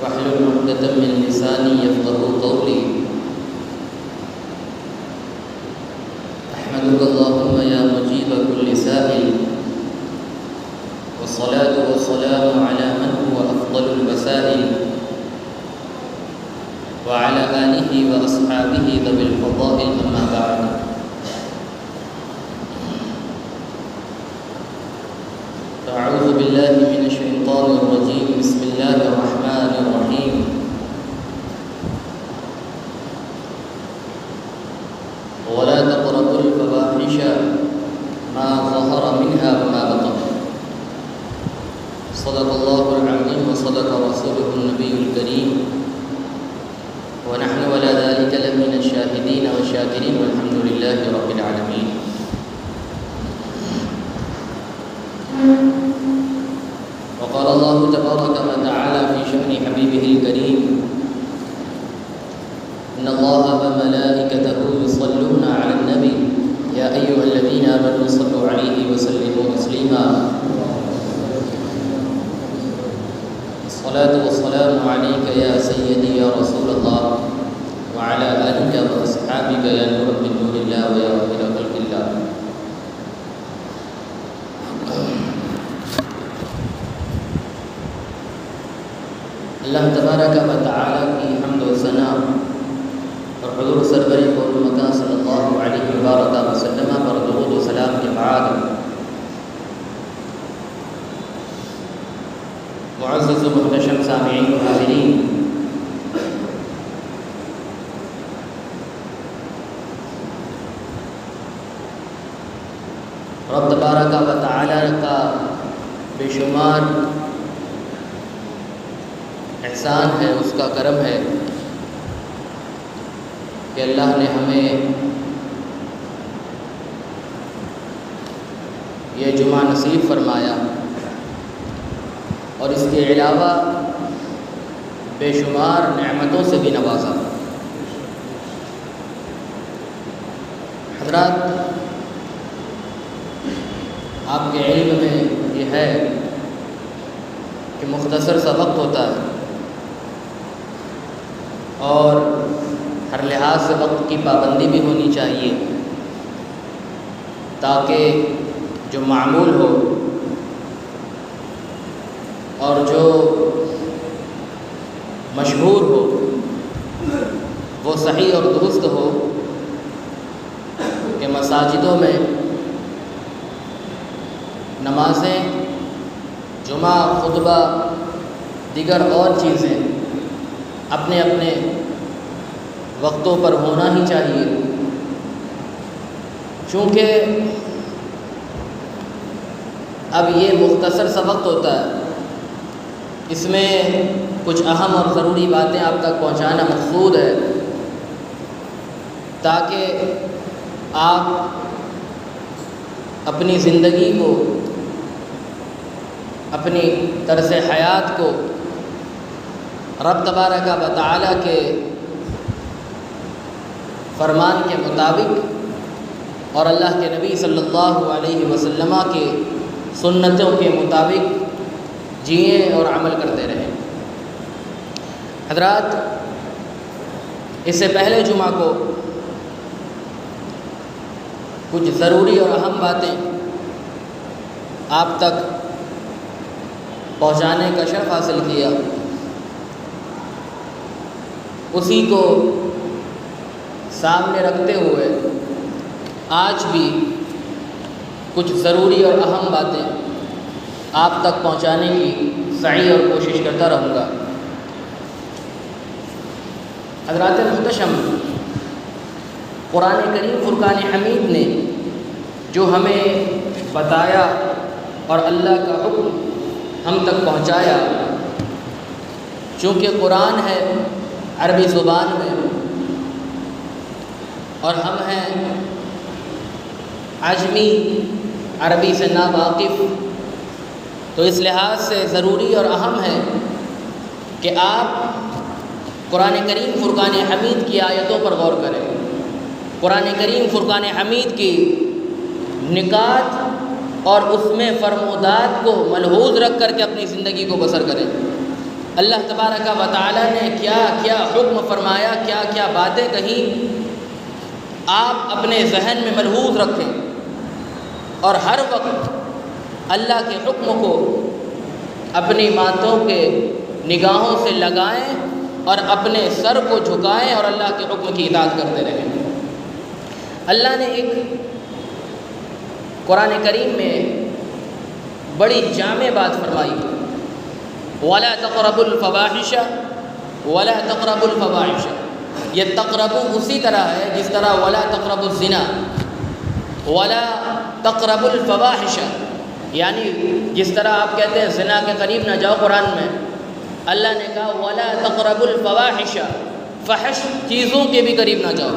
واحلل عقدة من لساني يفقهوا قولي. أحمدك اللهم يا مجيب كل سائل، والصلاة والسلام على من هو أفضل الوسائل، وعلى آله وأصحابه ذوي الفضائل. أما بعد، أعوذ بالله من الشيطان الرجيم. بسم الله الرحمن الرحيم. ولا تقربوا الفواحش ما ظهر منها وما بطن. صدق الله العظيم وصدق رسوله النبي الكريم، ونحن على ذلك لمن الشاهدين والشاكرين، والحمد لله رب العالمين. وقال الله تبارك وتعالى في شأن حبيبه الكريم: إن الله وملائكته يصلون على النبي يا أيها الذين آمنوا صلوا عليه وسلموا تسليما. الصلاة والسلام عليك يا سيدي يا رسول الله، وعلى آلك وأصحابك يا نور من نور الله ويا خير خلق الله. اللہ تبارک و تعالیٰ کی حمد و ثنا اور حضور سرور قول مکان صلی اللہ علیہ وسلم پر درود و سلام کے بعد، معزز و محتشم سامعین و حاضرین، رب تبارک و تعالیٰ کا بے شمار احسان ہے، اس کا کرم ہے کہ اللہ نے ہمیں یہ جمعہ نصیب فرمایا، اور اس کے علاوہ بے شمار نعمتوں سے بھی نوازا. حضرات، آپ کے علم میں یہ ہے کہ مختصر سا وقت ہوتا ہے، اور ہر لحاظ سے وقت کی پابندی بھی ہونی چاہیے، تاکہ جو معمول ہو اور جو مشہور ہو وہ صحیح اور درست ہو، کہ مساجدوں میں نمازیں، جمعہ، خطبہ، دیگر اور چیزیں اپنے اپنے وقتوں پر ہونا ہی چاہیے. چونکہ اب یہ مختصر سا وقت ہوتا ہے، اس میں کچھ اہم اور ضروری باتیں آپ تک پہنچانا مقصود ہے، تاکہ آپ اپنی زندگی کو، اپنی طرز حیات کو رب تبارک و تعالیٰ کے فرمان کے مطابق اور اللہ کے نبی صلی اللہ علیہ وسلم کے سنتوں کے مطابق جئیں اور عمل کرتے رہیں. حضرات، اس سے پہلے جمعہ کو کچھ ضروری اور اہم باتیں آپ تک پہنچانے کا شرف حاصل کیا، اسی کو سامنے رکھتے ہوئے آج بھی کچھ ضروری اور اہم باتیں آپ تک پہنچانے کی سعی اور کوشش کرتا رہوں گا. حضرات محتشم، قرآن کریم فرقان حمید نے جو ہمیں بتایا اور اللہ کا حکم ہم تک پہنچایا، چونکہ قرآن ہے عربی زبان میں اور ہم ہیں عجمی، عربی سے ناواقف، تو اس لحاظ سے ضروری اور اہم ہے کہ آپ قرآن کریم فرقان حمید کی آیتوں پر غور کریں، قرآن کریم فرقان حمید کی نکات اور اس میں فرمودات کو ملحوظ رکھ کر کے اپنی زندگی کو بسر کریں. اللہ تبارک و تعالیٰ نے کیا کیا حکم فرمایا، کیا کیا باتیں کہیں، آپ اپنے ذہن میں ملحوظ رکھیں اور ہر وقت اللہ کے حکم کو اپنی ماتھوں کے نگاہوں سے لگائیں اور اپنے سر کو جھکائیں اور اللہ کے حکم کی اطاعت کرتے رہیں۔ اللہ نے ایک قرآن کریم میں بڑی جامع بات فرمائی، وَلَا تَقْرَبُوا الْفَوَاحِشَ وَلَا تَقْرَبُوا الْفَوَاحِشَ، یہ تقربوا اسی طرح ہے جس طرح وَلَا تَقْرَبُوا الزِّنَا وَلَا تَقْرَبُوا الْفَوَاحِشَ، یعنی جس طرح آپ کہتے ہیں زنا کے قریب نہ جاؤ، قرآن میں اللہ نے کہا وَلَا تَقْرَبُوا الْفَوَاحِشَ، فحش چیزوں کے بھی قریب نہ جاؤ۔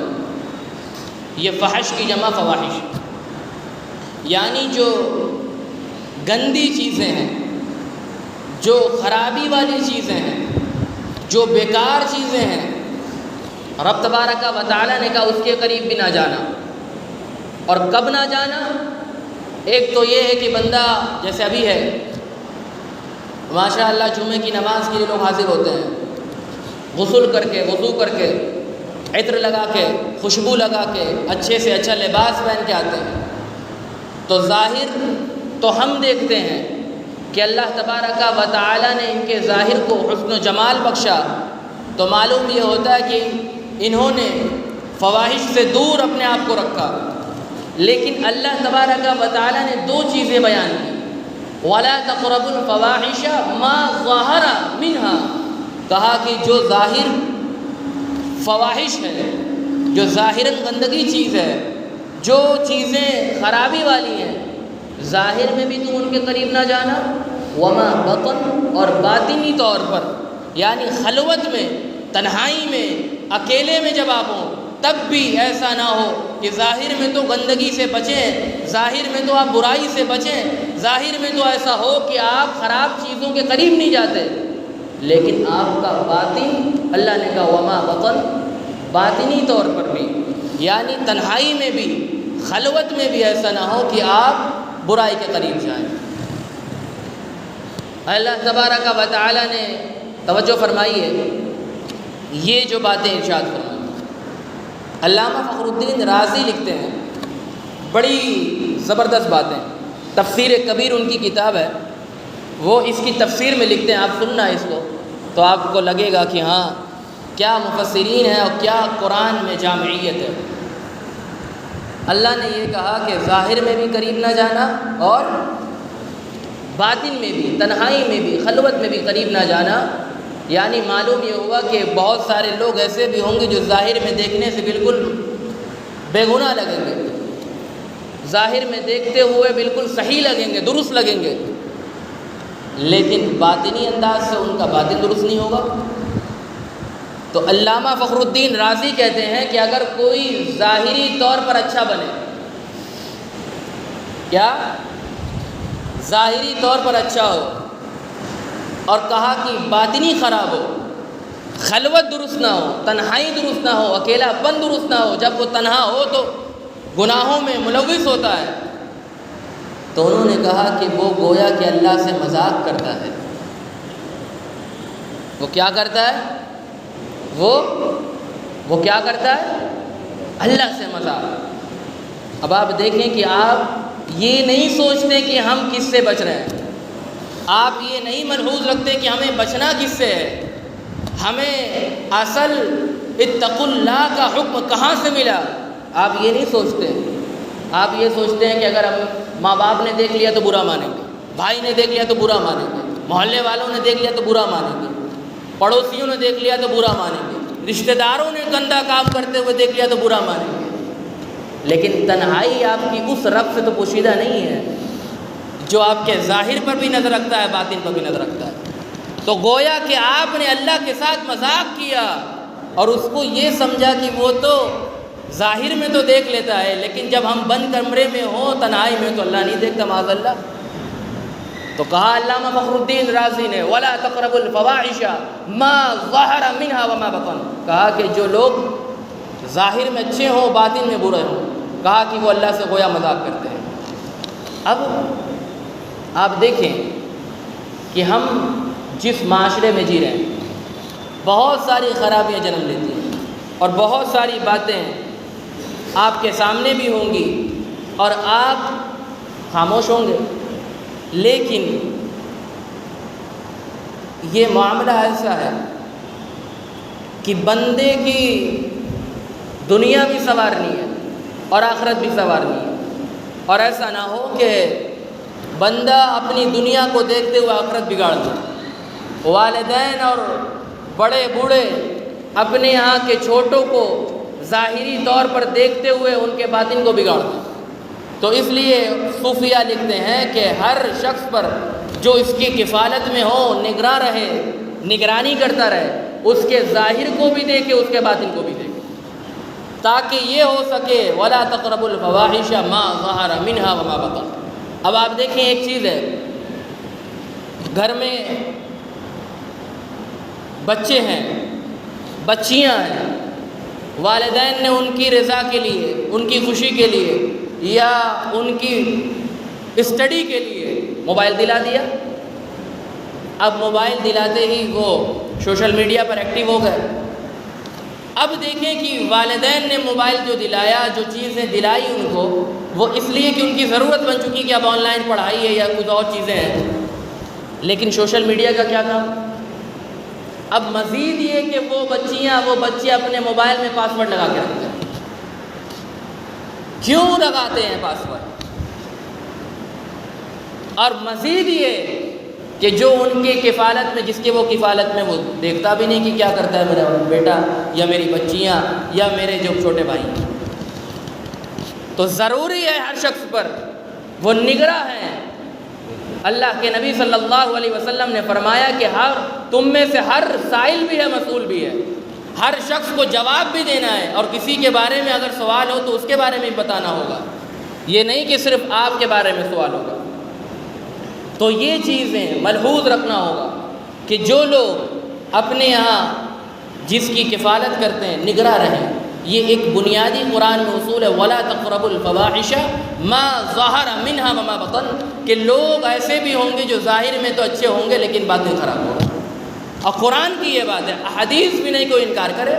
یہ فحش کی جمع فواحش، یعنی جو گندی چیزیں ہیں، جو خرابی والی چیزیں ہیں، جو بیکار چیزیں ہیں، رب تبارک و تعالیٰ نے کہا اس کے قریب بھی نہ جانا۔ اور کب نہ جانا؟ ایک تو یہ ہے کہ بندہ جیسے ابھی ہے، ماشاء اللہ جمعے کی نماز کے لیے لوگ حاضر ہوتے ہیں، غسل کر کے، وضو کر کے، عطر لگا کے، خوشبو لگا کے، اچھے سے اچھا لباس پہن کے آتے ہیں، تو ظاہر تو ہم دیکھتے ہیں کہ اللہ تبارک و تعالیٰ نے ان کے ظاہر کو حسن و جمال بخشا، تو معلوم یہ ہوتا ہے کہ انہوں نے فواحش سے دور اپنے آپ کو رکھا۔ لیکن اللہ تبارک و تعالیٰ نے دو چیزیں بیان کی، وَلَا تَقْرَبُوا الْفَوَاحِشَ مَا ظَهَرَ مِنْهَا، کہا کہ جو ظاہر فواحش ہے، جو ظاہراً گندگی چیز ہے، جو چیزیں خرابی والی ہیں، ظاہر میں بھی تم ان کے قریب نہ جانا، وما بطن، اور باطنی طور پر یعنی خلوت میں، تنہائی میں، اکیلے میں جب آپ ہوں تب بھی ایسا نہ ہو کہ ظاہر میں تو گندگی سے بچیں، ظاہر میں تو آپ برائی سے بچیں، ظاہر میں تو ایسا ہو کہ آپ خراب چیزوں کے قریب نہیں جاتے، لیکن آپ کا باطن، اللہ نے کہا وما بطن، باطنی طور پر بھی یعنی تنہائی میں بھی، خلوت میں بھی ایسا نہ ہو کہ آپ برائی کے قریب جائیں۔ اللہ تبارک و تعالیٰ نے توجہ فرمائی ہے، یہ جو باتیں ارشاد فرمائی۔ علامہ فخر الدین رازی لکھتے ہیں بڑی زبردست باتیں، تفسیر کبیر ان کی کتاب ہے، وہ اس کی تفسیر میں لکھتے ہیں، آپ سننا اس کو تو آپ کو لگے گا کہ ہاں کیا مفسرین ہیں اور کیا قرآن میں جامعیت ہے۔ اللہ نے یہ کہا کہ ظاہر میں بھی قریب نہ جانا اور باطن میں بھی، تنہائی میں بھی، خلوت میں بھی قریب نہ جانا، یعنی معلوم یہ ہوا کہ بہت سارے لوگ ایسے بھی ہوں گے جو ظاہر میں دیکھنے سے بالکل بے گناہ لگیں گے، ظاہر میں دیکھتے ہوئے بالکل صحیح لگیں گے، درست لگیں گے، لیکن باطنی انداز سے ان کا باطن درست نہیں ہوگا۔ تو علامہ فخر الدین رازی کہتے ہیں کہ اگر کوئی ظاہری طور پر اچھا بنے، کیا ظاہری طور پر اچھا ہو، اور کہا کہ باطنی خراب ہو، خلوت درست نہ ہو، تنہائی درست نہ ہو، اکیلا پن درست نہ ہو، جب وہ تنہا ہو تو گناہوں میں ملوث ہوتا ہے، تو انہوں نے کہا کہ وہ گویا کہ اللہ سے مذاق کرتا ہے۔ وہ کیا کرتا ہے؟ وہ کیا کرتا ہے؟ اللہ سے مذاق۔ اب آپ دیکھیں کہ آپ یہ نہیں سوچتے کہ ہم کس سے بچ رہے ہیں، آپ یہ نہیں ملحوظ رکھتے کہ ہمیں بچنا کس سے ہے، ہمیں اصل اتقوا اللہ کا حکم کہاں سے ملا، آپ یہ نہیں سوچتے۔ آپ یہ سوچتے ہیں کہ اگر ہم ماں باپ نے دیکھ لیا تو برا مانیں گے، بھائی نے دیکھ لیا تو برا مانیں گے، محلے والوں نے دیکھ لیا تو برا مانیں گے، پڑوسیوں نے دیکھ لیا تو برا مانیں گے، رشتہ داروں نے گندا کام کرتے ہوئے دیکھ لیا تو برا مانیں گے۔ لیکن تنہائی آپ کی اس رب سے تو پوشیدہ نہیں ہے جو آپ کے ظاہر پر بھی نظر رکھتا ہے، باطن پر بھی نظر رکھتا ہے۔ تو گویا کہ آپ نے اللہ کے ساتھ مذاق کیا اور اس کو یہ سمجھا کہ وہ تو ظاہر میں تو دیکھ لیتا ہے، لیکن جب ہم بند کمرے میں ہوں، تنہائی میں، تو اللہ نہیں دیکھتا، معاذ اللہ۔ تو کہا علامہ فخر الدین رازی نے وَلَا تَقْرَبُوا الْفَوَاحِشَ مَا ظَهَرَ مِنْهَا وَمَا بَطَنَ، کہا کہ جو لوگ ظاہر میں اچھے ہوں، باطن میں برے ہوں، کہا کہ وہ اللہ سے گویا مذاق کرتے ہیں۔ اب آپ دیکھیں کہ ہم جس معاشرے میں جی رہے ہیں بہت ساری خرابیاں جنم لیتی ہیں اور بہت ساری باتیں آپ کے سامنے بھی ہوں گی اور آپ خاموش ہوں گے، لیکن یہ معاملہ ایسا ہے کہ بندے کی دنیا بھی سنوارنی ہے اور آخرت بھی سنوارنی ہے، اور ایسا نہ ہو کہ بندہ اپنی دنیا کو دیکھتے ہوئے آخرت بگاڑ دے۔ والدین اور بڑے بوڑھے اپنے یہاں کے چھوٹوں کو ظاہری طور پر دیکھتے ہوئے ان کے باطن کو بگاڑ دیں۔ تو اس لیے صوفیہ لکھتے ہیں کہ ہر شخص پر جو اس کی کفالت میں ہو نگراں رہے، نگرانی کرتا رہے، اس کے ظاہر کو بھی دیکھے، اس کے باطن کو بھی دیکھے، تاکہ یہ ہو سکے وَلَا تَقْرَبُوا الْفَوَاحِشَ مَا ظَهَرَ مِنْهَا وَمَا بَطَنَ۔ اب آپ دیکھیں ایک چیز ہے، گھر میں بچے ہیں، بچیاں ہیں، والدین نے ان کی رضا کے لیے، ان کی خوشی کے لیے یا ان کی اسٹڈی کے لیے موبائل دلا دیا۔ اب موبائل دلاتے ہی وہ سوشل میڈیا پر ایکٹیو ہو گئے۔ اب دیکھیں کہ والدین نے موبائل جو دلایا، جو چیزیں دلائی ان کو، وہ اس لیے کہ ان کی ضرورت بن چکی کہ اب آن لائن پڑھائی ہے یا کچھ اور چیزیں ہیں، لیکن سوشل میڈیا کا کیا کام؟ اب مزید یہ کہ وہ بچے اپنے موبائل میں پاسورڈ لگا کے رکھتے ہیں۔ کیوں لگاتے ہیں پاسورڈ؟ اور مزید یہ کہ جو ان کے کفالت میں، جس کے وہ کفالت میں، وہ دیکھتا بھی نہیں کہ کیا کرتا ہے میرا بیٹا یا میری بچیاں یا میرے جو چھوٹے بھائی ہیں۔ تو ضروری ہے ہر شخص پر وہ نگراں ہیں۔ اللہ کے نبی صلی اللہ علیہ وسلم نے فرمایا کہ تم میں سے ہر سائل بھی ہے، مسئول بھی ہے، ہر شخص کو جواب بھی دینا ہے، اور کسی کے بارے میں اگر سوال ہو تو اس کے بارے میں بھی بتانا ہوگا، یہ نہیں کہ صرف آپ کے بارے میں سوال ہوگا۔ تو یہ چیزیں ملحوظ رکھنا ہوگا کہ جو لوگ اپنے یہاں جس کی کفالت کرتے ہیں نگراں رہیں۔ یہ ایک بنیادی قرآن میں اصول ہے، وَلَا تَقْرَبُوا الْفَوَاحِشَ مَا ظَهَرَ مِنْهَا وَمَا بَطَنَ، کہ لوگ ایسے بھی ہوں گے جو ظاہر میں تو اچھے ہوں گے لیکن باطن خراب ہوگا۔ اور قرآن کی یہ بات ہے، احادیث بھی نہیں کوئی انکار کرے،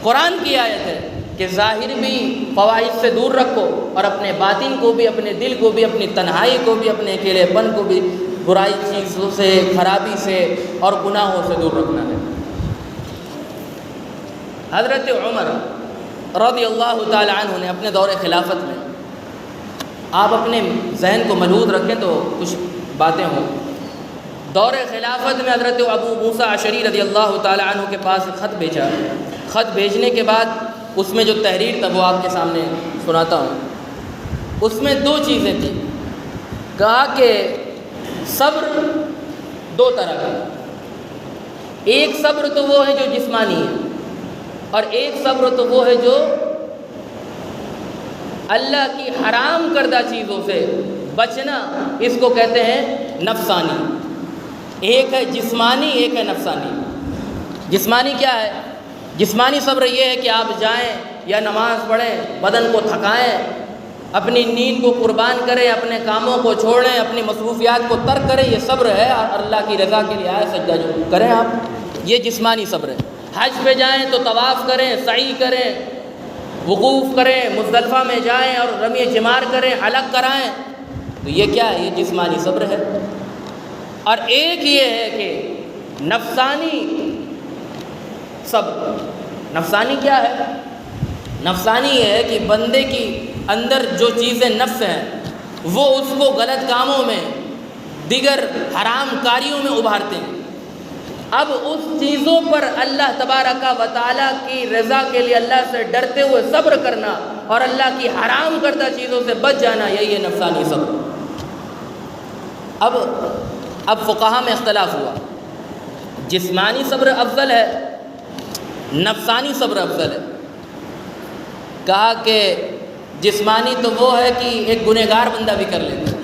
قرآن کی آیت ہے کہ ظاہر بھی فواحش سے دور رکھو اور اپنے باطن کو بھی، اپنے دل کو بھی، اپنی تنہائی کو بھی، اپنے اکیلے پن کو بھی برائی چیزوں سے، خرابی سے اور گناہوں سے دور رکھنا ہے۔ حضرت عمر رضی اللہ تعالی عنہ نے اپنے دور خلافت میں، آپ اپنے ذہن کو ملحوظ رکھیں تو کچھ باتیں ہوں، دور خلافت میں حضرت ابو موسیٰ اشعری رضی اللہ تعالی عنہ کے پاس خط بھیجا۔ خط بھیجنے کے بعد اس میں جو تحریر تھا وہ آپ کے سامنے سناتا ہوں۔ اس میں دو چیزیں تھیں، کہا کہ صبر دو طرح کا، ایک صبر تو وہ ہے جو جسمانی ہے، اور ایک صبر تو وہ ہے جو اللہ کی حرام کردہ چیزوں سے بچنا، اس کو کہتے ہیں نفسانی۔ ایک ہے جسمانی، ایک ہے نفسانی۔ جسمانی کیا ہے؟ جسمانی صبر یہ ہے کہ آپ جائیں یا نماز پڑھیں، بدن کو تھکائیں، اپنی نیند کو قربان کریں، اپنے کاموں کو چھوڑیں، اپنی مصروفیات کو ترک کریں، یہ صبر ہے، اور اللہ کی رضا کے لیے آئے سجدہ جو کریں آپ، یہ جسمانی صبر ہے۔ حج پہ جائیں تو طواف کریں، سعی کریں، وقوف کریں، مزدلفہ میں جائیں اور رمی جمار کریں، حلق کرائیں، تو یہ کیا ہے؟ یہ جسمانی صبر ہے۔ اور ایک یہ ہے کہ نفسانی صبر۔ نفسانی کیا ہے؟ نفسانی یہ ہے کہ بندے کی اندر جو چیزیں نفس ہیں وہ اس کو غلط کاموں میں، دیگر حرام کاریوں میں ابھارتے ہیں۔ اب اس چیزوں پر اللہ تبارک و تعالیٰ کی رضا کے لیے اللہ سے ڈرتے ہوئے صبر کرنا اور اللہ کی حرام کردہ چیزوں سے بچ جانا، یہی ہے نفسانی صبر۔ اب فقہا میں اختلاف ہوا، جسمانی صبر افضل ہے، نفسانی صبر افضل ہے۔ کہا کہ جسمانی تو وہ ہے کہ ایک گنہگار بندہ بھی کر لیتا ہے،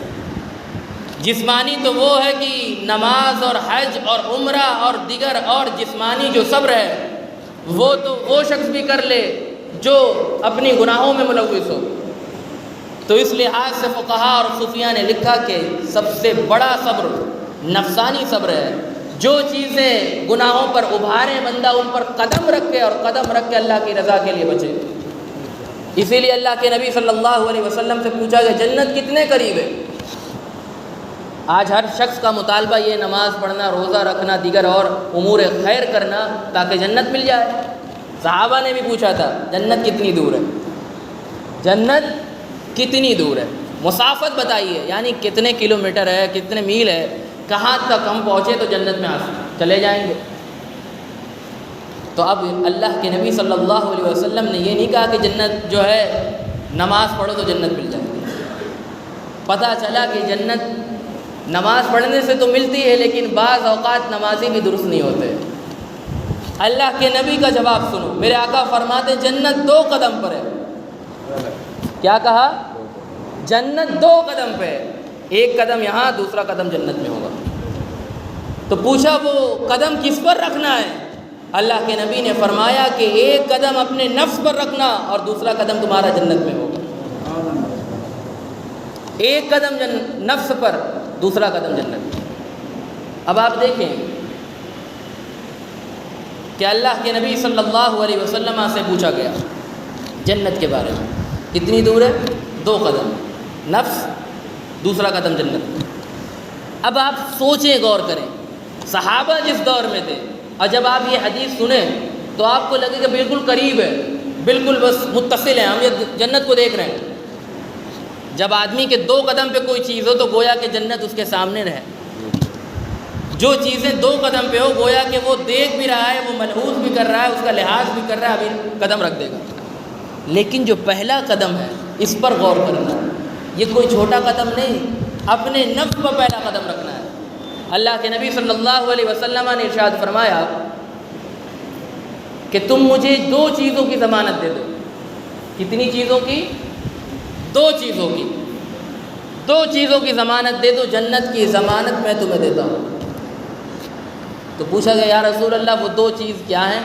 جسمانی تو وہ ہے کہ نماز اور حج اور عمرہ اور دیگر اور جسمانی جو صبر ہے وہ تو وہ شخص بھی کر لے جو اپنی گناہوں میں ملوث ہو۔ تو اس لحاظ سے فقہا اور صوفیہ نے لکھا کہ سب سے بڑا صبر نفسانی صبر ہے، جو چیزیں گناہوں پر ابھارے بندہ ان پر قدم رکھے اور قدم رکھ کے اللہ کی رضا کے لیے بچے۔ اسی لیے اللہ کے نبی صلی اللہ علیہ وسلم سے پوچھا کہ جنت کتنے قریب ہے؟ آج ہر شخص کا مطالبہ یہ نماز پڑھنا، روزہ رکھنا، دیگر اور امور خیر کرنا تاکہ جنت مل جائے۔ صحابہ نے بھی پوچھا تھا جنت کتنی دور ہے، جنت کتنی دور ہے، مسافت بتائیے، یعنی کتنے کلومیٹر ہے، کتنے میل ہے، کہاں تک ہم پہنچے تو جنت میں چلے جائیں گے۔ تو اب اللہ کے نبی صلی اللہ علیہ وسلم نے یہ نہیں کہا کہ جنت جو ہے نماز پڑھو تو جنت مل جائے گی۔ پتہ چلا کہ جنت نماز پڑھنے سے تو ملتی ہے، لیکن بعض اوقات نمازی بھی درست نہیں ہوتے۔ اللہ کے نبی کا جواب سنو، میرے آقا فرماتے جنت 2 قدم پر ہے۔ کیا کہا؟ جنت 2 قدم پہ ہے، ایک قدم یہاں، دوسرا قدم جنت میں ہوگا۔ تو پوچھا وہ قدم کس پر رکھنا ہے؟ اللہ کے نبی نے فرمایا کہ ایک قدم اپنے نفس پر رکھنا اور دوسرا قدم تمہارا جنت میں ہوگا۔ ایک قدم نفس پر، دوسرا قدم جنت میں۔ اب آپ دیکھیں کہ اللہ کے نبی صلی اللہ علیہ وسلم سے پوچھا گیا جنت کے بارے میں، کتنی دور ہے؟ 2 قدم نفس، دوسرا قدم جنت۔ اب آپ سوچیں، غور کریں، صحابہ جس دور میں تھے اور جب آپ یہ حدیث سنیں تو آپ کو لگے کہ بالکل قریب ہے، بالکل بس متصل ہیں، ہم یہ جنت کو دیکھ رہے ہیں۔ جب آدمی کے 2 قدم پہ کوئی چیز ہو تو گویا کہ جنت اس کے سامنے رہے۔ جو چیزیں 2 قدم پہ ہو گویا کہ وہ دیکھ بھی رہا ہے، وہ ملحوظ بھی کر رہا ہے، اس کا لحاظ بھی کر رہا ہے، ابھی قدم رکھ دے گا۔ لیکن جو پہلا قدم ہے اس پر غور کرنا ہے، یہ کوئی چھوٹا قدم نہیں، اپنے نفس پر پہلا قدم رکھنا ہے۔ اللہ کے نبی صلی اللہ علیہ وسلم نے ارشاد فرمایا کہ تم مجھے 2 چیزوں کی ضمانت دے دو۔ کتنی چیزوں کی؟ 2 چیزوں کی، 2 چیزوں کی ضمانت دے دو، جنت کی ضمانت میں تمہیں دیتا ہوں۔ تو پوچھا گیا یا رسول اللہ وہ 2 چیز کیا ہیں؟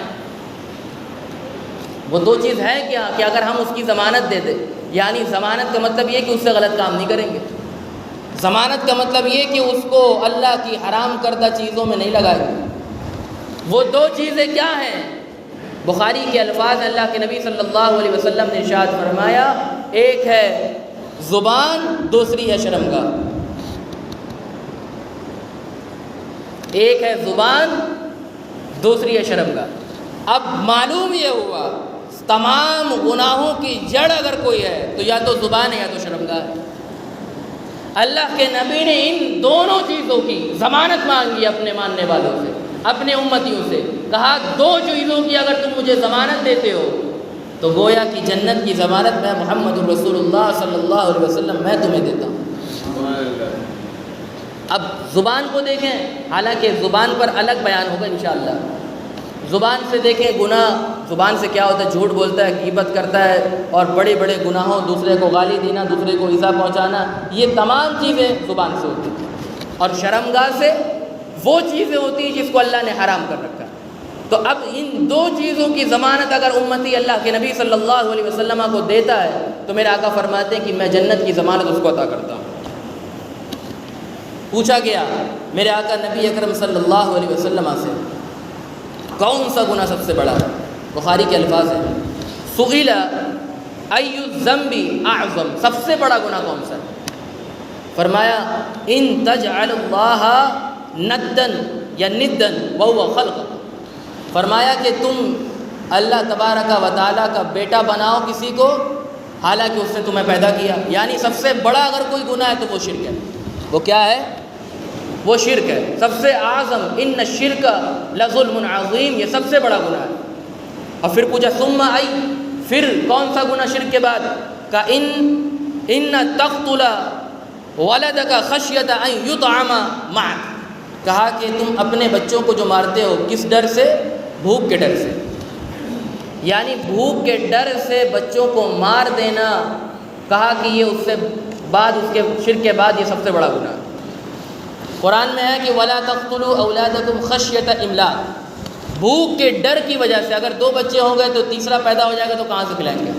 وہ 2 چیز ہے کیا کہ اگر ہم اس کی ضمانت دے دیں؟ یعنی ضمانت کا مطلب یہ کہ اس سے غلط کام نہیں کریں گے، ضمانت کا مطلب یہ کہ اس کو اللہ کی حرام کردہ چیزوں میں نہیں لگائیں گے۔ وہ 2 چیزیں کیا ہیں؟ بخاری کے الفاظ، اللہ کے نبی صلی اللہ علیہ وسلم نے ارشاد فرمایا، ایک ہے زبان، دوسری ہے شرمگاہ۔ ایک ہے زبان، دوسری ہے شرمگاہ۔ اب معلوم یہ ہوا تمام گناہوں کی جڑ اگر کوئی ہے تو یا تو زبان ہے یا تو شرمگاہ ہے۔ اللہ کے نبی نے ان دونوں چیزوں کی ضمانت مانگی اپنے ماننے والوں سے، اپنے امتیوں سے، کہا 2 چیزوں کی اگر تم مجھے ضمانت دیتے ہو تو گویا کہ جنت کی ضمانت میں محمد رسول اللہ صلی اللہ علیہ وسلم میں تمہیں دیتا ہوں۔ اب زبان کو دیکھیں، حالانکہ زبان پر الگ بیان ہوگا انشاءاللہ۔ زبان سے دیکھیں گناہ، زبان سے کیا ہوتا ہے؟ جھوٹ بولتا ہے، غیبت کرتا ہے، اور بڑے بڑے گناہوں، دوسرے کو گالی دینا، دوسرے کو ایذا پہنچانا، یہ تمام چیزیں زبان سے ہوتی ہیں۔ اور شرمگاہ سے وہ چیزیں ہوتی ہیں جس کو اللہ نے حرام کر رکھا ہے۔ تو اب ان 2 چیزوں کی ضمانت اگر امتی اللہ کے نبی صلی اللہ علیہ وسلم کو دیتا ہے تو میرے آقا فرماتے ہیں کہ میں جنت کی ضمانت اس کو عطا کرتا ہوں۔ پوچھا گیا میرے آقا نبی اکرم صلی اللہ علیہ وسلم سے کون سا گناہ سب سے بڑا ہے؟ بخاری کے الفاظ ہیں، سئل ای الذنب اعظم، سب سے بڑا گناہ کون سا ہے؟ فرمایا ان تجعل اللہ ندن یا ندن وهو خلق، فرمایا کہ تم اللہ تبارک و تعالیٰ کا بیٹا بناؤ کسی کو حالانکہ اس نے تمہیں پیدا کیا۔ یعنی سب سے بڑا اگر کوئی گناہ ہے تو وہ شرک ہے۔ وہ کیا ہے؟ وہ شرک ہے، سب سے اعظم، ان الشرک لظلم عظیم، یہ سب سے بڑا گناہ ہے۔ اور پھر پوچھا ثم ای، پھر کون سا گناہ شرک کے بعد؟ کہ ان تقتل ولدک خشیۃ ان یطعم معک، کہا کہ تم اپنے بچوں کو جو مارتے ہو کس ڈر سے؟ بھوک کے ڈر سے۔ یعنی بھوک کے ڈر سے بچوں کو مار دینا، کہا کہ یہ اس سے بعد، اس کے شرک کے بعد یہ سب سے بڑا گناہ ہے۔ قرآن میں ہے کہ وَلَا تَقْتُلُوا أَوْلَادَكُمْ خَشْيَةَ إِمْلَاقٍ، بھوک کے ڈر کی وجہ سے، اگر 2 بچے ہوں گے تو تیسرا پیدا ہو جائے گا تو کہاں سے کھلائیں گے؟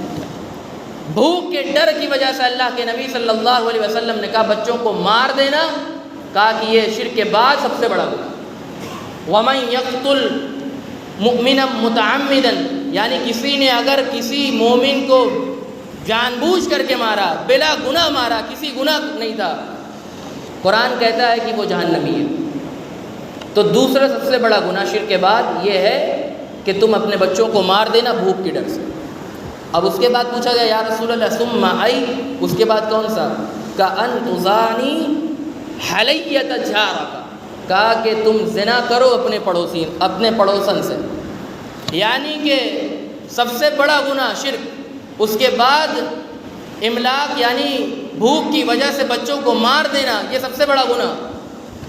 بھوک کے ڈر کی وجہ سے اللہ کے نبی صلی اللہ علیہ وسلم نے کہا بچوں کو مار دینا، کہا کہ یہ شرک کے بعد سب سے بڑا گناہ۔ وَمَن يَقْتُلْ مُؤْمِنًا مُتَعَمِّدًا، یعنی کسی نے اگر کسی مومن کو جان بوجھ کر کے مارا، بلا گناہ مارا، کسی گناہ نہیں تھا، قرآن کہتا ہے کہ وہ جہنمی ہے۔ تو دوسرا سب سے بڑا گناہ شرک کے بعد یہ ہے کہ تم اپنے بچوں کو مار دینا بھوک کی ڈر سے۔ اب اس کے بعد پوچھا گیا یا رسول اللہ ثم ای، اس کے بعد کون سا؟ کأن تزانی حلیۃ جارک، کہا کہ تم زنا کرو اپنے پڑوسن سے، یعنی کہ سب سے بڑا گناہ شرک، اس کے بعد املاک یعنی بھوک کی وجہ سے بچوں کو مار دینا، یہ سب سے بڑا گناہ۔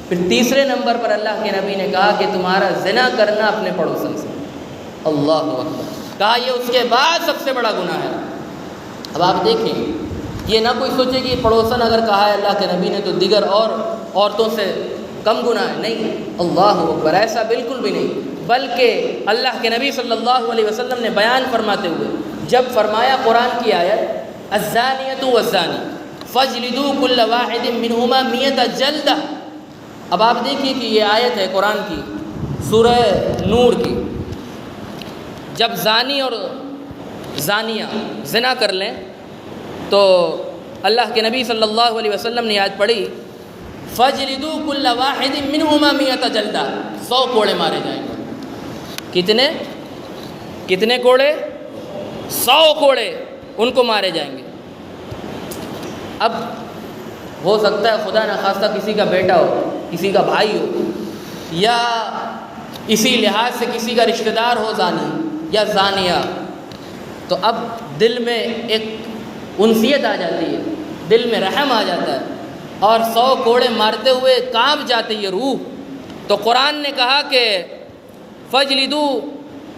پھر تیسرے نمبر پر اللہ کے نبی نے کہا کہ تمہارا زنا کرنا اپنے پڑوسن سے۔ اللہ اکبر، کہا یہ اس کے بعد سب سے بڑا گناہ ہے۔ اب آپ دیکھیں، یہ نہ کوئی سوچے کہ پڑوسن اگر کہا ہے اللہ کے نبی نے تو دیگر اور عورتوں سے کم گناہ ہے، نہیں، اللہ اکبر، ایسا بالکل بھی نہیں، بلکہ اللہ کے نبی صلی اللہ علیہ وسلم نے بیان فرماتے ہوئے جب فرمایا قرآن کی آیت الزانیۃ والزانی فاجلدوا کل واحد منہما 100 جلدہ، اب آپ دیکھیے کہ یہ آیت ہے قرآن کی سورہ نور کی، جب زانی اور زانیہ زنا کر لیں تو اللہ کے نبی صلی اللہ علیہ وسلم نے آیت پڑھی فاجلدوا کل واحد منہما 100 جلدہ، 100 کوڑے مارے جائیں گے۔ کتنے کوڑے؟ 100 کوڑے ان کو مارے جائیں گے۔ اب ہو سکتا ہے خدا نخواستہ کسی کا بیٹا ہو، کسی کا بھائی ہو، یا اسی لحاظ سے کسی کا رشتہ دار ہو زانی یا زانیہ، تو اب دل میں ایک انسیت آ جاتی ہے، دل میں رحم آ جاتا ہے، اور 100 کوڑے مارتے ہوئے کانپ جاتی ہے روح۔ تو قرآن نے کہا کہ فاجلدوا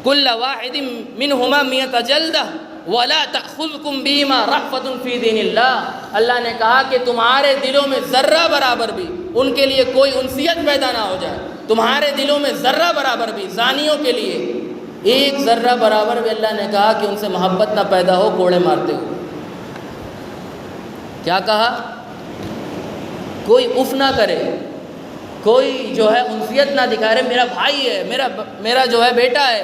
کل واحد منہما 100 جلدہ ولا تأخذکم بہما رأفۃ فی دین اللہ، اللہ نے کہا کہ تمہارے دلوں میں ذرہ برابر بھی ان کے لیے کوئی انسیت پیدا نہ ہو جائے، تمہارے دلوں میں ذرہ برابر بھی زانیوں کے لیے ایک ذرہ برابر بھی اللہ نے کہا کہ ان سے محبت نہ پیدا ہو کوڑے مارتے ہو۔ کیا کہا؟ کوئی اف نہ کرے، کوئی جو ہے انسیت نہ دکھائے، رہے میرا بھائی ہے، میرا جو ہے بیٹا ہے۔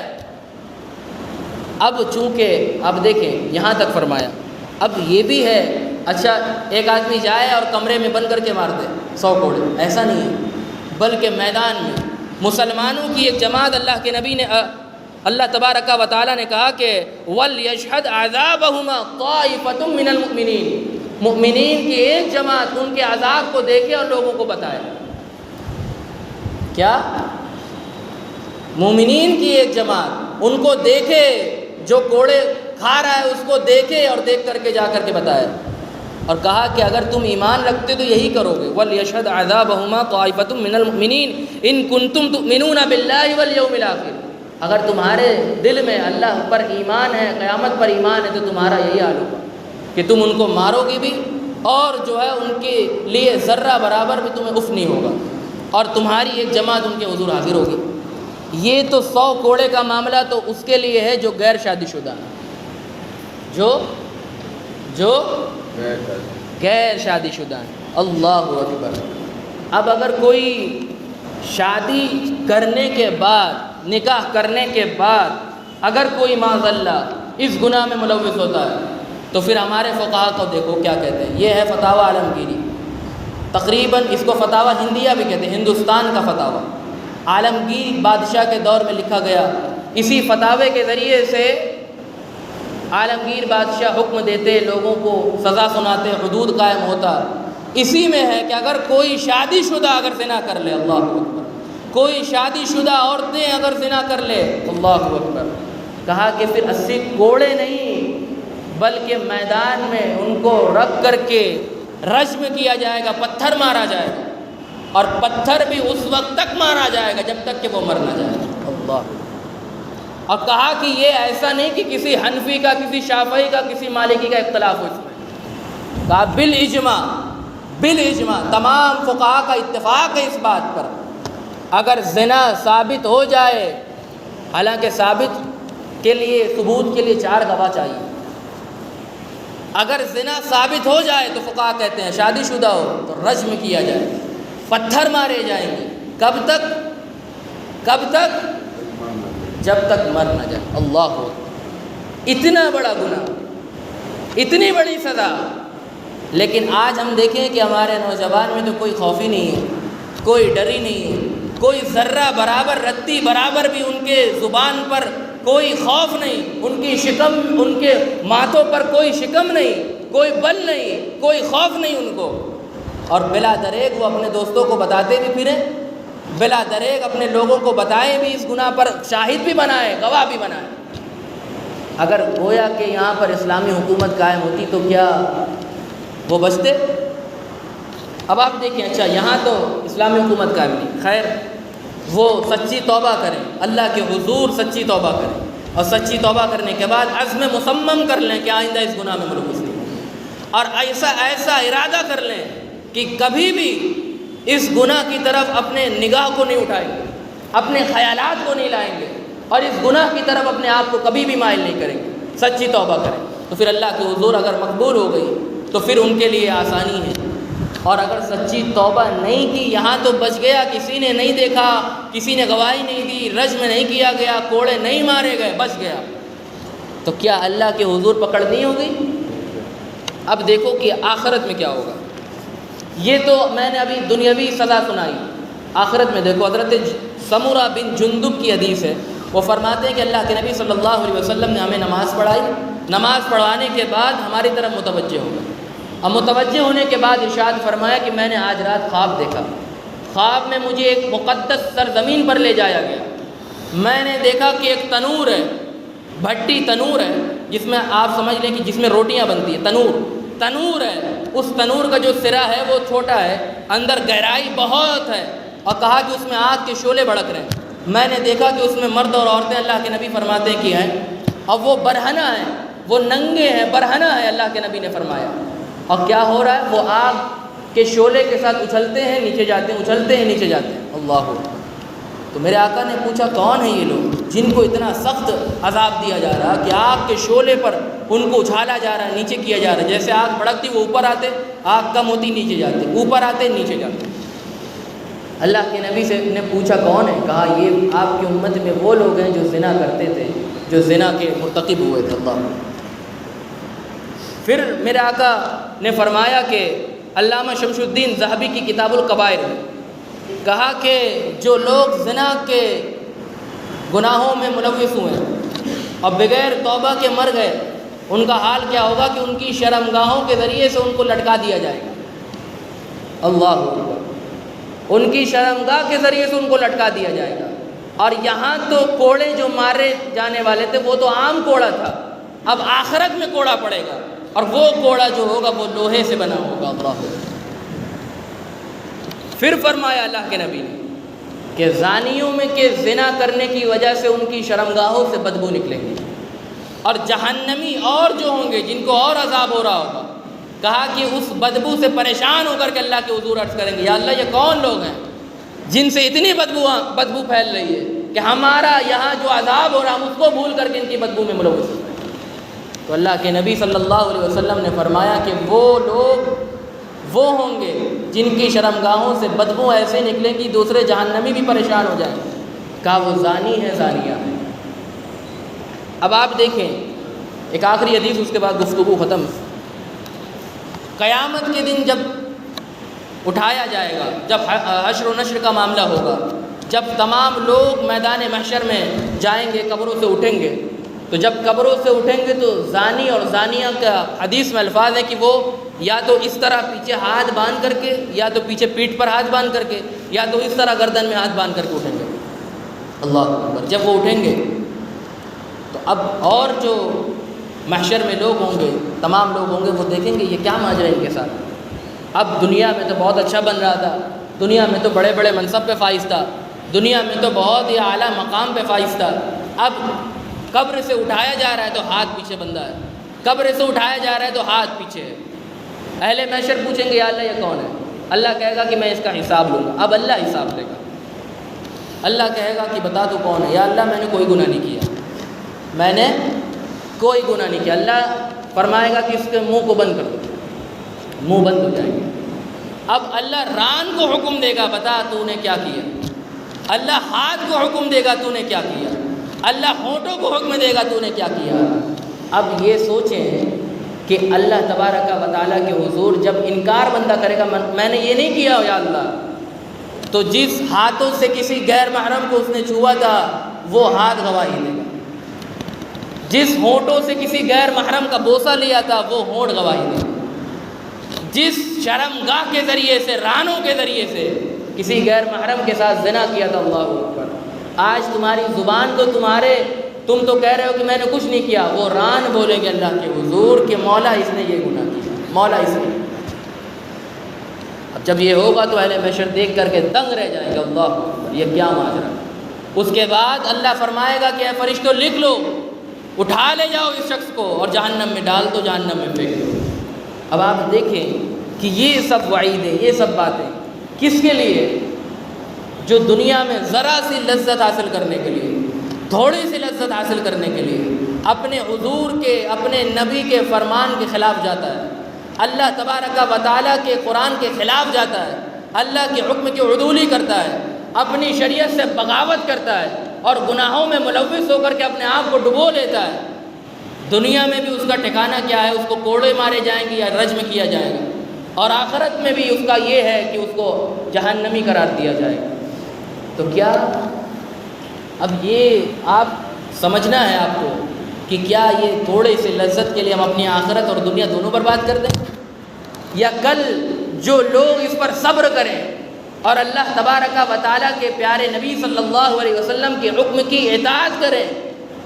اب چونکہ اب دیکھیں یہاں تک فرمایا، اب یہ بھی ہے اچھا ایک آدمی جائے اور کمرے میں بند کر کے مار دے 100 کوڑے، ایسا نہیں ہے، بلکہ میدان میں مسلمانوں کی ایک جماعت اللہ کے نبی نے اللہ تبارک و تعالیٰ نے کہا کہ وَلْيَشْهَدْ عَذَابَهُمَا طَائِفَةٌ مِّنَ الْمُؤْمِنِينَ، مؤمنین کی ایک جماعت ان کے عذاب کو دیکھے اور لوگوں کو بتائے۔ کیا؟ مومنین کی ایک جماعت ان کو دیکھے، جو کوڑے کھا رہا ہے اس کو دیکھے اور دیکھ کر کے جا کر کے بتائے، اور کہا کہ اگر تم ایمان رکھتے تو یہی کرو گے۔ وَلْيَشْهَدْ عَذَابَهُمَا طَائِفَةٌ مِّنَ الْمُؤْمِنِينَ إِن كُنتُمْ تُؤْمِنُونَ بِاللَّهِ وَالْيَوْمِ الْآخِرِ، اگر تمہارے دل میں اللہ پر ایمان ہے، قیامت پر ایمان ہے، تو تمہارا یہی حال ہوگا کہ تم ان کو مارو گے بھی، اور جو ہے ان کے لیے ذرہ برابر بھی تمہیں اف نہیں ہوگا، اور تمہاری ایک جماعت ان کے حضور حاضر ہوگی۔ یہ تو 100 کوڑے کا معاملہ تو اس کے لیے ہے جو غیر شادی شدہ، جو غیر شادی شدہ ہیں۔ اللہ اکبر۔ اب اگر کوئی شادی کرنے کے بعد، نکاح کرنے کے بعد اگر کوئی معاذ اللہ اس گناہ میں ملوث ہوتا ہے تو پھر ہمارے فقہا کو دیکھو کیا کہتے ہیں۔ یہ ہے فتاوی عالمگیری، تقریباً اس کو فتاوی ہندیہ بھی کہتے ہیں، ہندوستان کا فتاوی عالمگیر بادشاہ کے دور میں لکھا گیا۔ اسی فتاوے کے ذریعے سے عالمگیر بادشاہ حکم دیتے، لوگوں کو سزا سناتے، حدود قائم ہوتا۔ اسی میں ہے کہ اگر کوئی شادی شدہ اگر زنا کر لے، اللہ اکبر، کوئی شادی شدہ عورتیں اگر زنا کر لے، اللہ اکبر، کہا کہ پھر 80 کوڑے نہیں بلکہ میدان میں ان کو رکھ کر کے رجم کیا جائے گا، پتھر مارا جائے گا، اور پتھر بھی اس وقت تک مارا جائے گا جب تک کہ وہ مر نہ جائے۔ اللہ، اور کہا کہ یہ ایسا نہیں کہ کسی حنفی کا، کسی شافعی کا، کسی مالکی کا اختلاف ہو اس میں، کہا بالاجماع تمام فقہا کا اتفاق ہے اس بات پر، اگر زنا ثابت ہو جائے، حالانکہ ثابت کے لیے، ثبوت کے لیے 4 گواہ چاہیے، اگر زنا ثابت ہو جائے تو فقہا کہتے ہیں شادی شدہ ہو تو رجم کیا جائے، پتھر مارے جائیں گے۔ کب تک؟ کب تک؟ جب تک مر نہ جائے۔ اللہ ہو، اتنا بڑا گناہ، اتنی بڑی سزا۔ لیکن آج ہم دیکھیں کہ ہمارے نوجوان میں تو کوئی خوف ہی نہیں ہے، کوئی ڈر ہی نہیں ہے، کوئی ذرہ برابر رتی برابر بھی ان کے زبان پر کوئی خوف نہیں، ان کی شکم، ان کے ماتھوں پر کوئی شکم نہیں، کوئی بل نہیں، کوئی خوف نہیں ان کو۔ اور بلا دریغ وہ اپنے دوستوں کو بتاتے بھی پھریں، بلا دریغ اپنے لوگوں کو بتائیں بھی، اس گناہ پر شاہد بھی بنائیں، گواہ بھی بنائیں۔ اگر گویا کہ یہاں پر اسلامی حکومت قائم ہوتی تو کیا وہ بچتے؟ اب آپ دیکھیں، اچھا یہاں تو اسلامی حکومت قائم نہیں، خیر وہ سچی توبہ کریں، اللہ کے حضور سچی توبہ کریں، اور سچی توبہ کرنے کے بعد عزم مصمم کر لیں کہ آئندہ اس گناہ میں ملوث نہیں ہوں، اور ایسا ارادہ کر لیں کہ کبھی بھی اس گناہ کی طرف اپنے نگاہ کو نہیں اٹھائیں گے، اپنے خیالات کو نہیں لائیں گے، اور اس گناہ کی طرف اپنے آپ کو کبھی بھی مائل نہیں کریں گے، سچی توبہ کریں۔ تو پھر اللہ کے حضور اگر مقبول ہو گئی تو پھر ان کے لیے آسانی ہے، اور اگر سچی توبہ نہیں کی، یہاں تو بچ گیا، کسی نے نہیں دیکھا، کسی نے گواہی نہیں دی، رجم نہیں کیا گیا، کوڑے نہیں مارے گئے، بچ گیا، تو کیا اللہ کے حضور پکڑ نہیں ہوگی؟ اب دیکھو کہ آخرت میں کیا ہوگا۔ یہ تو میں نے ابھی دنیاوی سزا سنائی، آخرت میں دیکھو، حضرت سمورہ بن جندب کی حدیث ہے، وہ فرماتے ہیں کہ اللہ کے نبی صلی اللہ علیہ وسلم نے ہمیں نماز پڑھائی، نماز پڑھوانے کے بعد ہماری طرف متوجہ ہو گئے، اور متوجہ ہونے کے بعد ارشاد فرمایا کہ میں نے آج رات خواب دیکھا، خواب میں مجھے ایک مقدس سرزمین پر لے جایا گیا، میں نے دیکھا کہ ایک تنور ہے، بھٹی تنور ہے، جس میں آپ سمجھ لیں کہ جس میں روٹیاں بنتی ہیں، تنور ہے، اس تنور کا جو سرا ہے وہ چھوٹا ہے، اندر گہرائی بہت ہے، اور کہا کہ اس میں آگ کے شعلے بھڑک رہے ہیں، میں نے دیکھا کہ اس میں مرد اور عورتیں اللہ کے نبی فرماتے ہیں کہ ہیں، اور وہ برہنہ ہیں، وہ ننگے ہیں، برہنہ ہے، اللہ کے نبی نے فرمایا، اور کیا ہو رہا ہے، وہ آگ کے شعلے کے ساتھ اچھلتے ہیں نیچے جاتے ہیں، اچھلتے ہیں نیچے جاتے ہیں۔ اللہ ہو، تو میرے آقا نے پوچھا کون ہیں یہ لوگ جن کو اتنا سخت عذاب دیا جا رہا کہ آگ کے شعلے پر ان کو اچھالا جا رہا ہے، نیچے کیا جا رہا ہے، جیسے آگ بھڑکتی وہ اوپر آتے، آگ کم ہوتی نیچے جاتے، اوپر آتے نیچے جاتے۔ اللہ کے نبی سے نے پوچھا کون ہے؟ کہا یہ آپ کی امت میں وہ لوگ ہیں جو زنا کرتے تھے، جو زنا کے مرتکب ہوئے تھے۔ اللہ، پھر میرے آقا نے فرمایا کہ علامہ شمس الدین ذہبی کی کتاب الکبائر میں کہا کہ جو لوگ زنا کے گناہوں میں ملوث ہوئے اور بغیر توبہ کے مر گئے، ان کا حال کیا ہوگا کہ ان کی شرمگاہوں کے ذریعے سے ان کو لٹکا دیا جائے گا۔ اللہ اکبر، ان کی شرمگاہ کے ذریعے سے ان کو لٹکا دیا جائے گا۔ اور یہاں تو کوڑے جو مارے جانے والے تھے وہ تو عام کوڑا تھا، اب آخرت میں کوڑا پڑے گا، اور وہ کوڑا جو ہوگا وہ لوہے سے بنا ہوگا۔ اللہ، پھر فرمایا اللہ کے نبی نے کہ زانیوں میں کہ زنا کرنے کی وجہ سے ان کی شرمگاہوں سے بدبو نکلے گی، اور جہنمی اور جو ہوں گے جن کو اور عذاب ہو رہا ہوگا، کہا کہ اس بدبو سے پریشان ہو کر کے اللہ کے حضور عرض کریں گے یا اللہ یہ کون لوگ ہیں جن سے اتنی بدبو پھیل رہی ہے کہ ہمارا یہاں جو عذاب ہو رہا ہم اس کو بھول کر کے ان کی بدبو میں ملوث ہیں۔ تو اللہ کے نبی صلی اللہ علیہ وسلم نے فرمایا کہ وہ لوگ وہ ہوں گے جن کی شرمگاہوں سے بدبو ایسے نکلیں گی دوسرے جہنمی بھی پریشان ہو جائیں گے۔ کہا وہ زانی ہے، زانیہ ہے۔ اب آپ دیکھیں ایک آخری حدیث، اس کے بعد گفتگو ختم۔ قیامت کے دن جب اٹھایا جائے گا، جب حشر و نشر کا معاملہ ہوگا، جب تمام لوگ میدان محشر میں جائیں گے، قبروں سے اٹھیں گے، تو جب قبروں سے اٹھیں گے تو زانی اور زانیہ کا حدیث میں الفاظ ہے کہ وہ یا تو اس طرح پیچھے ہاتھ باندھ کر کے، یا تو پیچھے پیٹھ پر ہاتھ باندھ کر کے، یا تو اس طرح گردن میں ہاتھ باندھ کر کے اٹھیں گے۔ اللہ اکبر، جب وہ اٹھیں گے تو اب اور جو محشر میں لوگ ہوں گے، تمام لوگ ہوں گے، وہ دیکھیں گے یہ کیا ماجرا ان کے ساتھ۔ اب دنیا میں تو بہت اچھا بن رہا تھا، دنیا میں تو بڑے بڑے منصب پہ فائز تھا، دنیا میں تو بہت ہی اعلیٰ مقام پہ فائز تھا، اب قبر سے اٹھایا جا رہا ہے تو ہاتھ پیچھے بندھا ہے، قبر سے اٹھایا جا رہا ہے تو ہاتھ پیچھے ہے۔ اہل محشر پوچھیں گے یا اللہ یہ کون ہے؟ اللہ کہے گا کہ میں اس کا حساب لوں گا۔ اب اللہ حساب لے گا، اللہ کہے گا کہ بتا تو کون ہے؟ یا اللہ میں نے کوئی گناہ نہیں کیا، میں نے کوئی گناہ نہیں کیا۔ اللہ فرمائے گا کہ اس کے منہ کو بند کر دو، منہ بند ہو جائے گا۔ اب اللہ ران کو حکم دے گا بتا تو نے کیا کیا؟ اللہ ہاتھ کو حکم دے گا تو نے کیا کیا، اللہ ہونٹوں کو حکم دے گا تو نے کیا کیا۔ اب یہ سوچیں کہ اللہ تبارک و تعالیٰ کے حضور جب انکار بندہ کرے گا میں نے یہ نہیں کیا یا اللہ، تو جس ہاتھوں سے کسی غیر محرم کو اس نے چھوا تھا وہ ہاتھ گواہی دے گا، جس ہونٹوں سے کسی غیر محرم کا بوسہ لیا تھا وہ ہونٹ گواہی دے گا، جس شرمگاہ کے ذریعے سے، رانوں کے ذریعے سے کسی غیر محرم کے ساتھ زنا کیا تھا، اللہ اکبر، آج تمہاری زبان تو تم تو کہہ رہے ہو کہ میں نے کچھ نہیں کیا، وہ ران بولیں گے اللہ کے حضور کہ مولا اس نے یہ گناہ کیا، مولا اس نے۔ اب جب یہ ہوگا تو اہل محشر دیکھ کر کے دنگ رہ جائیں گے، اللہ اکبر، یہ کیا ماجرا۔ اس کے بعد اللہ فرمائے گا کہ اے فرشتوں لکھ لو، اٹھا لے جاؤ اس شخص کو اور جہنم میں ڈال دو، جہنم میں پھینک دو۔ اب آپ دیکھیں کہ یہ سب وعیدیں، یہ سب باتیں کس کے لیے؟ جو دنیا میں ذرا سی لذت حاصل کرنے کے لیے، تھوڑی سی لذت حاصل کرنے کے لیے اپنے حضور کے، اپنے نبی کے فرمان کے خلاف جاتا ہے، اللہ تبارک و تعالیٰ کے قرآن کے خلاف جاتا ہے، اللہ کے حکم کی عدولی کرتا ہے، اپنی شریعت سے بغاوت کرتا ہے اور گناہوں میں ملوث ہو کر کے اپنے آپ کو ڈبو لیتا ہے، دنیا میں بھی اس کا ٹھکانہ کیا ہے؟ اس کو کوڑے مارے جائیں گے یا رجم کیا جائے گا، اور آخرت میں بھی اس کا یہ ہے کہ اس کو جہنمی قرار دیا جائے گا۔ تو کیا اب یہ آپ سمجھنا ہے آپ کو کہ کیا یہ تھوڑے سے لذت کے لیے ہم اپنی آخرت اور دنیا دونوں برباد کر دیں، یا کل جو لوگ اس پر صبر کریں اور اللہ تبارک و تعالیٰ کے پیارے نبی صلی اللہ علیہ وسلم کے حکم کی اطاعت کریں،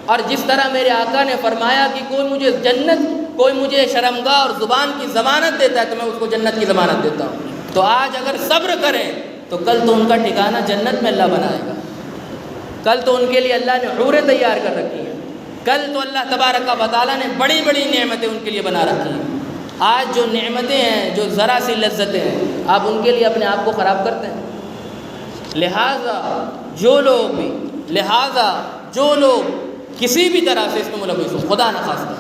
اور جس طرح میرے آقا نے فرمایا کہ کوئی مجھے شرمگاہ اور زبان کی ضمانت دیتا ہے تو میں اس کو جنت کی ضمانت دیتا ہوں، تو آج اگر صبر کریں تو کل تو ان کا ٹھکانہ جنت میں اللہ بنائے گا، کل تو ان کے لیے اللہ نے حوریں تیار کر رکھی ہیں، کل تو اللہ تبارک و تعالیٰ نے بڑی بڑی نعمتیں ان کے لیے بنا رکھی ہیں۔ آج جو نعمتیں ہیں، جو ذرا سی لذتیں ہیں، آپ ان کے لیے اپنے آپ کو خراب کرتے ہیں۔ لہٰذا جو لوگ کسی بھی طرح سے اس میں ملوث ہوں، خدا نخواستہ،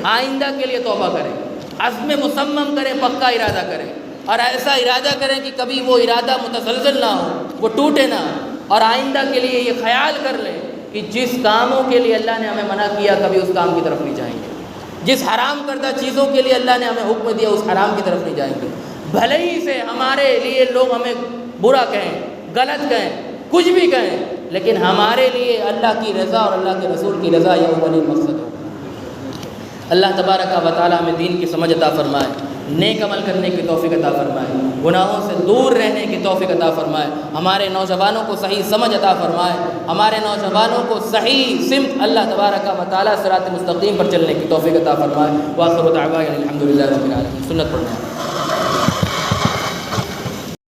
آئندہ کے لیے توبہ کریں، عزم مصمم کریں، پکا ارادہ کریں، اور ایسا ارادہ کریں کہ کبھی وہ ارادہ متزلزل نہ ہو، وہ ٹوٹے نہ، اور آئندہ کے لیے یہ خیال کر لیں کہ جس کاموں کے لیے اللہ نے ہمیں منع کیا کبھی اس کام کی طرف نہیں جائیں گے، جس حرام کردہ چیزوں کے لیے اللہ نے ہمیں حکم دیا اس حرام کی طرف نہیں جائیں گے، بھلے ہی سے ہمارے لیے لوگ ہمیں برا کہیں، غلط کہیں، کچھ بھی کہیں، لیکن ہمارے لیے اللہ کی رضا اور اللہ کے رسول کی رضا یہ اولین مقصد ہوگا۔ اللہ تبارک و تعالیٰ ہمیں دین کی سمجھ عطا فرمائے، نیک عمل کرنے کی توفیق عطا فرمائے، گناہوں سے دور رہنے کی توفیق عطا فرمائے، ہمارے نوجوانوں کو صحیح سمجھ عطا فرمائے، ہمارے نوجوانوں کو صحیح سمت اللہ تبارک و تعالیٰ صراط مستقیم پر چلنے کی توفیق عطا فرمائے۔ وآخر دعوانا الحمد للہ رب العالمین۔ سنت پڑھنا ہے۔